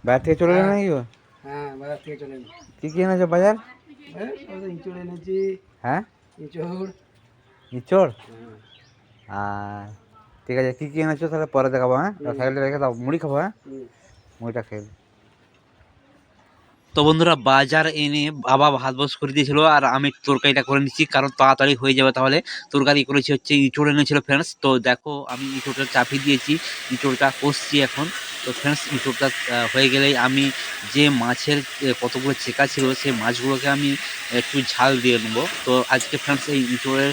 বাইরে থেকে চলে এলো নাকি গো? হ্যাঁ, বাজার থেকে চলে এলো। কি কি এনেছো বাজার? ইঁচড় এনেছি। হ্যাঁ, ইঁচড়। ইঁচড়। হ্যাঁ। আর ঠিক আছে, কি কি এনেছো তাহলে পরে দেখাবো। হ্যাঁ, সাইকেলটা রেখে দাও, মুড়ি খাবো। হ্যাঁ, মুড়িটা খেয়ে। তো বন্ধুরা, বাজার এনে বাবা ভাত বস করে দিয়েছিল আর আমি তরকারিটা করে নিচ্ছি, কারণ তাড়াতাড়ি হয়ে যাবে। তাহলে তরকারি করেছি হচ্ছে ইঁচড় এনেছিল ফ্রেন্ডস। তো দেখো আমি ইঁচড়টা চাপিয়ে দিয়েছি, ইঁচড়টা কষছি এখন। তো ফ্রেন্ডস ইঁচড়টা হয়ে গেলেই আমি যে মাছের কতগুলো চেকা ছিল সেই মাছগুলোকে আমি একটু ঝাল দিয়ে নেবো। তো আজকে ফ্রেন্ডস এই ইঁচড়ের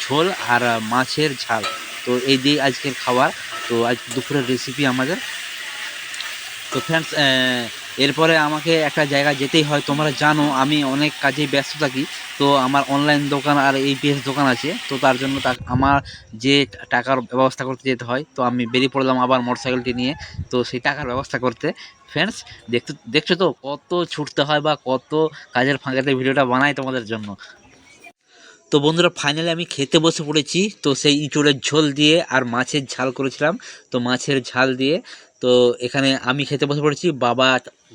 ঝোল আর মাছের ঝাল, তো এই দিয়ে আজকের খাবার। তো আজ দুপুরের রেসিপি আমাদের। তো ফ্রেন্ডস, এরপরে আমাকে একটা জায়গায় যেতেই হয়, তোমরা জানো আমি অনেক কাজে ব্যস্ত থাকি। তো আমার অনলাইন দোকান আর APS দোকান আছে, তো তার জন্য আমার যে টাকার ব্যবস্থা করতে যেতে হয়। তো আমি বেরিয়ে পড়লাম আবার মোটরসাইকেলটি নিয়ে, তো সেই টাকার ব্যবস্থা করতে। ফ্রেন্ডস, দেখছো তো কত ছুটতে হয় বা কত কাজের ফাঁকেতে ভিডিওটা বানাই তোমাদের জন্য। তো বন্ধুরা, ফাইনালি আমি খেতে বসে পড়েছি। তো সেই ইঁচড়ের ঝোল দিয়ে আর মাছের ঝাল করেছিলাম, তো মাছের ঝাল দিয়ে। তো এখানে আমি খেতে বসে পড়েছি, বাবা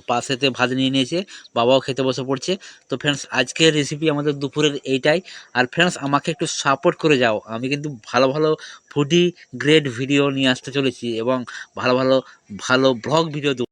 পাশেতে ভাত নিয়ে নিয়েছে, বাবাও খেতে বসে পড়ছে। তো ফ্রেন্ডস, আজকের রেসিপি আমাদের দুপুরের এইটাই। আর ফ্রেন্ডস, আমাকে একটু সাপোর্ট করে যাও, আমি কিন্তু ভালো ভালো ফুডি গ্রেড ভিডিও নিয়ে আসতে চলেছি এবং ভালো ভালো ভালো ব্লগ ভিডিও দেবো।